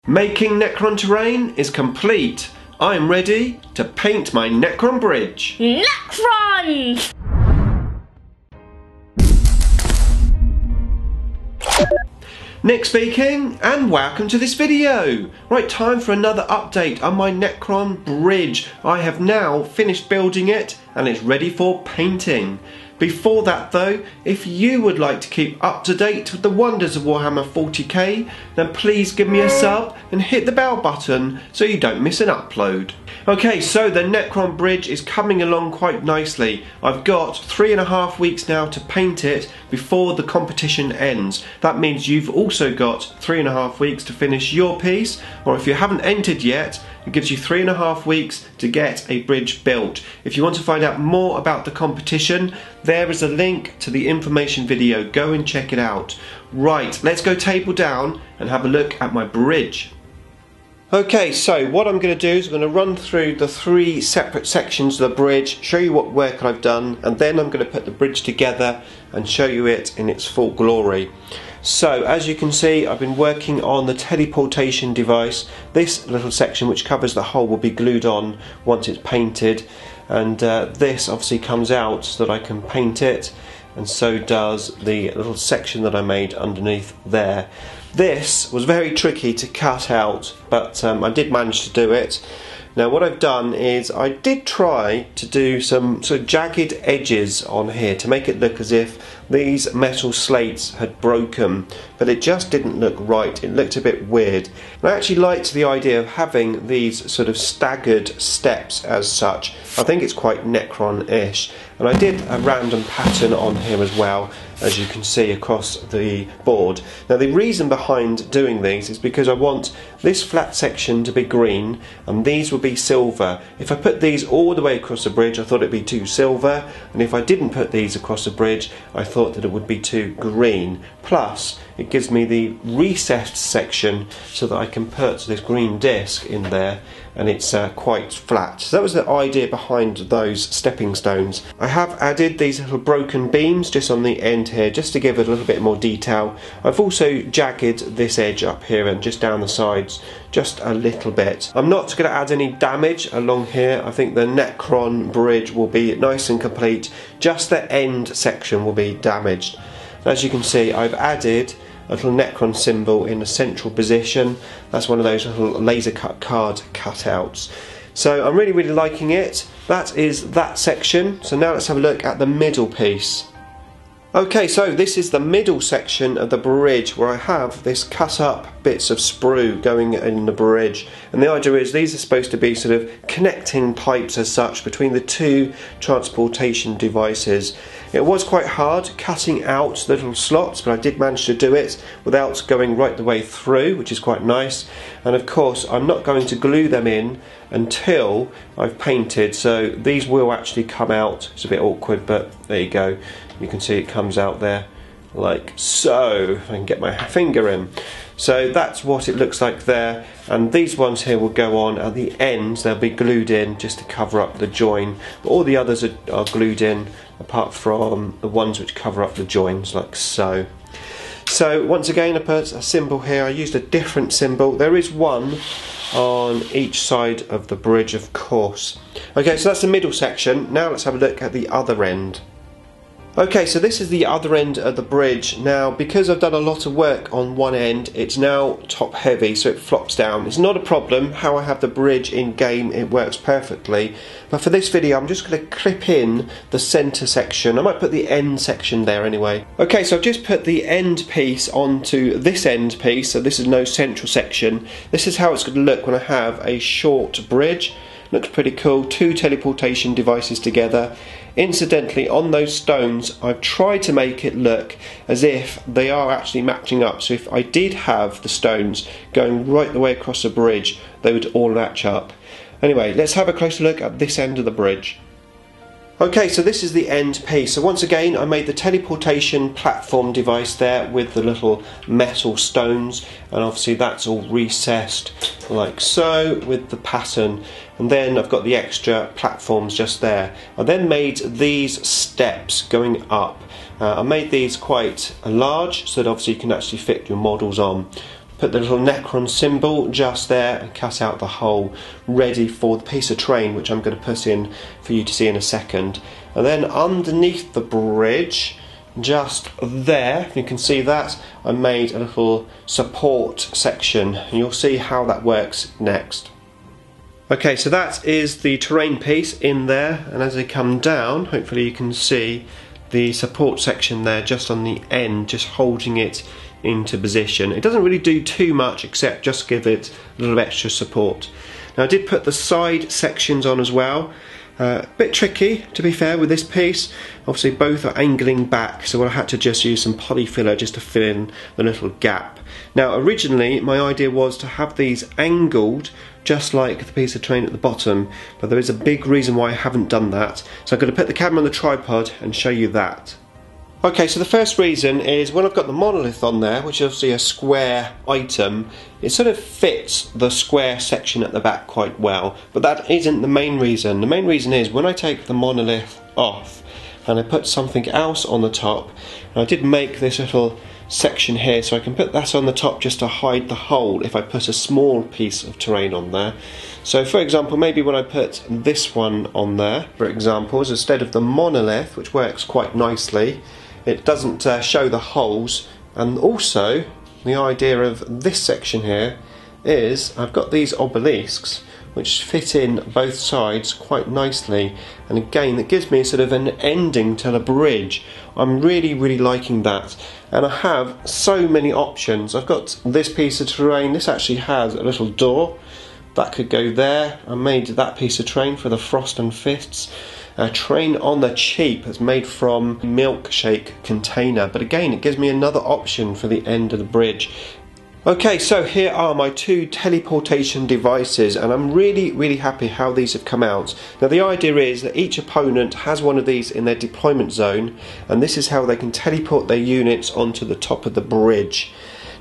Making Necron terrain is complete. I'm ready to paint my Necron bridge. Necron! Nick speaking, and welcome to this video. Right, time for another update on my Necron bridge. I have now finished building it and it's ready for painting. Before that though, if you would like to keep up to date with the wonders of Warhammer 40k, then please give me a sub and hit the bell button so you don't miss an upload. Okay, so the Necron bridge is coming along quite nicely. I've got 3.5 weeks now to paint it before the competition ends. That means you've also got 3.5 weeks to finish your piece, or if you haven't entered yet, it gives you 3.5 weeks to get a bridge built. If you want to find out more about the competition, there is a link to the information video. Go and check it out. Right, let's go table down and have a look at my bridge. Okay, so what I'm going to do is I'm going to run through the 3 separate sections of the bridge, show you what work I've done, and then I'm going to put the bridge together and show you it in its full glory. So as you can see, I've been working on the teleportation device. This little section which covers the hull will be glued on once it's painted, and this obviously comes out so that I can paint it, and so does the little section that I made underneath there. This was very tricky to cut out, but I did manage to do it. Now what I've done is I did try to do some sort of jagged edges on here to make it look as if these metal slates had broken, but it just didn't look right. It looked a bit weird. And I actually liked the idea of having these sort of staggered steps as such. I think it's quite Necron-ish. And I did a random pattern on here as well, as you can see across the board. Now the reason behind doing these is because I want this flat section to be green and these will be silver. If I put these all the way across the bridge, I thought it'd be too silver, and if I didn't put these across the bridge, I thought that it would be too green. Plus it gives me the recessed section so that I can put this green disc in there, and it's quite flat. So that was the idea behind those stepping stones. I have added these little broken beams just on the end here, just to give it a little bit more detail. I've also jagged this edge up here and just down the sides just a little bit. I'm not going to add any damage along here. I think the Necron bridge will be nice and complete. Just the end section will be damaged. As you can see, I've added a little Necron symbol in a central position. That's one of those little laser cut card cutouts. So I'm really liking it. That is that section. So now let's have a look at the middle piece. Okay, so this is the middle section of the bridge where I have this cut up bits of sprue going in the bridge, and the idea is these are supposed to be sort of connecting pipes as such between the 2 transportation devices. It was quite hard cutting out the little slots, but I did manage to do it without going right the way through, which is quite nice. And of course I'm not going to glue them in until I've painted, so these will actually come out. It's a bit awkward, but there you go. You can see it comes out there like so. If I can get my finger in. So that's what it looks like there, and these ones here will go on at the ends. They'll be glued in just to cover up the join, but all the others are glued in apart from the ones which cover up the joins, like so. So once again I put a symbol here. I used a different symbol. There is one on each side of the bridge, of course. Okay, so that's the middle section. Now let's have a look at the other end. Okay, so this is the other end of the bridge. Now, because I've done a lot of work on one end, it's now top heavy, so it flops down. It's not a problem. How I have the bridge in game, it works perfectly. But for this video, I'm just going to clip in the centre section. I might put the end section there anyway. Okay, so I've just put the end piece onto this end piece, so this is no central section. This is how it's going to look when I have a short bridge. Looks pretty cool. 2 teleportation devices together. Incidentally, on those stones, I've tried to make it look as if they are actually matching up. So if I did have the stones going right the way across the bridge, they would all match up. Anyway, let's have a closer look at this end of the bridge. Okay, so this is the end piece. So once again, I made the teleportation platform device there with the little metal stones, and obviously that's all recessed like so with the pattern. And then I've got the extra platforms just there. I then made these steps going up. I made these quite large so that obviously you can actually fit your models on. put the little Necron symbol just there and cut out the hole ready for the piece of terrain which I'm going to put in for you to see in a second. And then underneath the bridge, just there, you can see that, I made a little support section, and you'll see how that works next. Okay, so that is the terrain piece in there, and as they come down, hopefully you can see the support section there just on the end, just holding it into position. It doesn't really do too much except just give it a little extra support. Now I did put the side sections on as well. A bit tricky, to be fair, with this piece. Obviously both are angling back, so I had to just use some poly filler just to fill in the little gap. Now originally my idea was to have these angled just like the piece of terrain at the bottom, but there is a big reason why I haven't done that, so I'm going to put the camera on the tripod and show you that. Okay, so the first reason is when I've got the monolith on there, which is obviously a square item, it sort of fits the square section at the back quite well, but that isn't the main reason. The main reason is when I take the monolith off and I put something else on the top, and I did make this little section here so I can put that on the top just to hide the hole if I put a small piece of terrain on there. So for example, maybe when I put this one on there, for example, instead of the monolith, which works quite nicely, it doesn't show the holes. And also the idea of this section here is I've got these obelisks which fit in both sides quite nicely, and again that gives me sort of an ending to the bridge. I'm really liking that, and I have so many options. I've got this piece of terrain, this actually has a little door that could go there. I made that piece of terrain for the Frost and Fists. A train on the cheap that's made from milkshake container, but again it gives me another option for the end of the bridge. Okay, so here are my two teleportation devices, and I'm really happy how these have come out. Now the idea is that each opponent has one of these in their deployment zone, and this is how they can teleport their units onto the top of the bridge.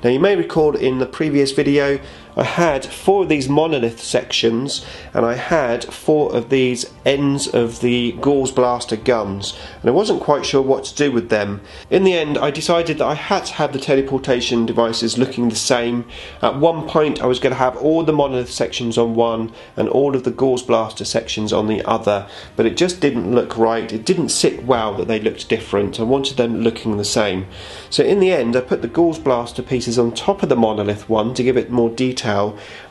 Now you may recall in the previous video I had 4 of these monolith sections, and I had 4 of these ends of the Gauss blaster guns, and I wasn't quite sure what to do with them. In the end I decided that I had to have the teleportation devices looking the same. At one point I was going to have all the monolith sections on one and all of the Gauss blaster sections on the other, but it just didn't look right. It didn't sit well that they looked different. I wanted them looking the same. So in the end I put the Gauss blaster pieces on top of the monolith one to give it more detail,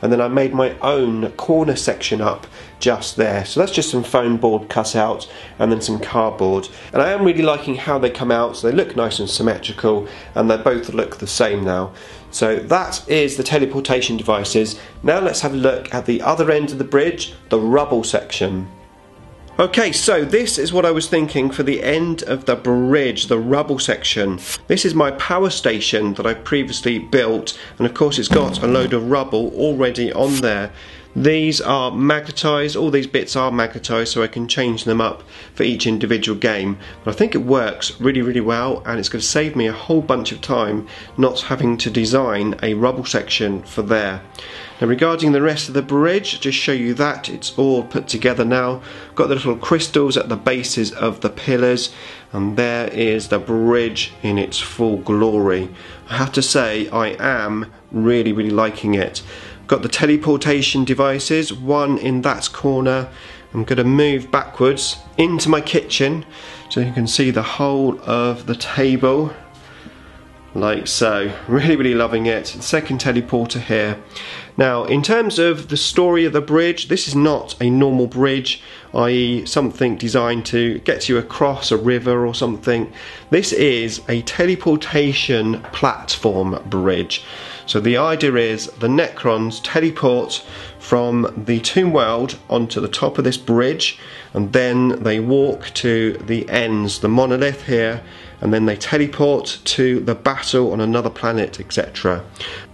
and then I made my own corner section up just there. So that's just some foam board cut out and then some cardboard, and I am really liking how they come out. So they look nice and symmetrical, and they both look the same now. So that is the teleportation devices. Now let's have a look at the other end of the bridge, the rubble section. Okay, so this is what I was thinking for the end of the bridge, the rubble section. This is my power station that I previously built, and of course it's got a load of rubble already on there. These are magnetised, all these bits are magnetised, so I can change them up for each individual game. But I think it works really well, and it's going to save me a whole bunch of time not having to design a rubble section for there. Now regarding the rest of the bridge, just show you that it's all put together now. Got the little crystals at the bases of the pillars, and there is the bridge in its full glory. I have to say I am really liking it. Got the teleportation devices, one in that corner. I'm going to move backwards into my kitchen so you can see the whole of the table, like so. Really loving it. The second teleporter here. Now in terms of the story of the bridge, this is not a normal bridge, i.e. something designed to get you across a river or something. This is a teleportation platform bridge. So the idea is the Necrons teleport from the tomb world onto the top of this bridge, and then they walk to the ends, the monolith here, and then they teleport to the battle on another planet, etc.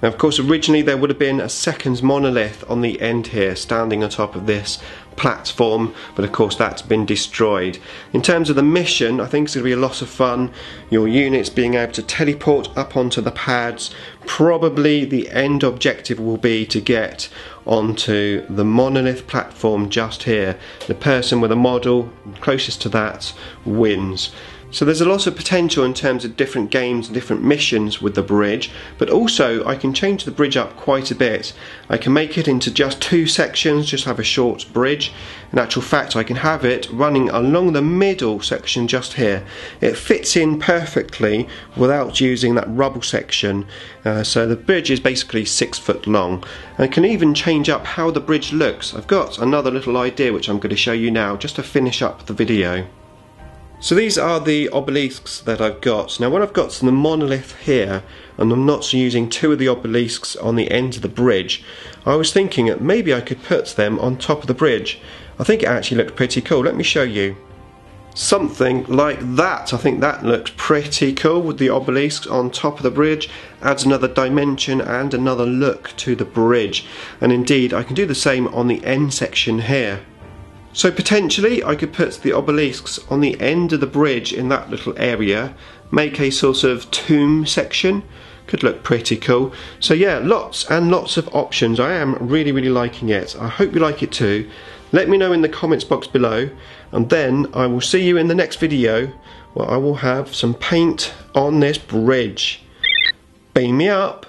Now of course originally there would have been a second monolith on the end here standing on top of this platform, but of course that's been destroyed. In terms of the mission, I think it's going to be a lot of fun. Your units being able to teleport up onto the pads. Probably the end objective will be to get onto the monolith platform just here. The person with a model closest to that wins. So there's a lot of potential in terms of different games and different missions with the bridge, but also I can change the bridge up quite a bit. I can make it into just 2 sections, just have a short bridge. In actual fact, I can have it running along the middle section just here. It fits in perfectly without using that rubble section. So the bridge is basically 6 foot long. And I can even change up how the bridge looks. I've got another little idea which I'm going to show you now just to finish up the video. So these are the obelisks that I've got. Now what I've got is the monolith here, and I'm not using 2 of the obelisks on the end of the bridge. I was thinking that maybe I could put them on top of the bridge. I think it actually looked pretty cool. Let me show you. Something like that. I think that looks pretty cool with the obelisks on top of the bridge. Adds another dimension and another look to the bridge. And indeed I can do the same on the end section here. So potentially I could put the obelisks on the end of the bridge in that little area, make a sort of tomb section. Could look pretty cool. So yeah, lots and lots of options. I am really liking it. I hope you like it too. Let me know in the comments box below, and then I will see you in the next video where I will have some paint on this bridge. Beam me up.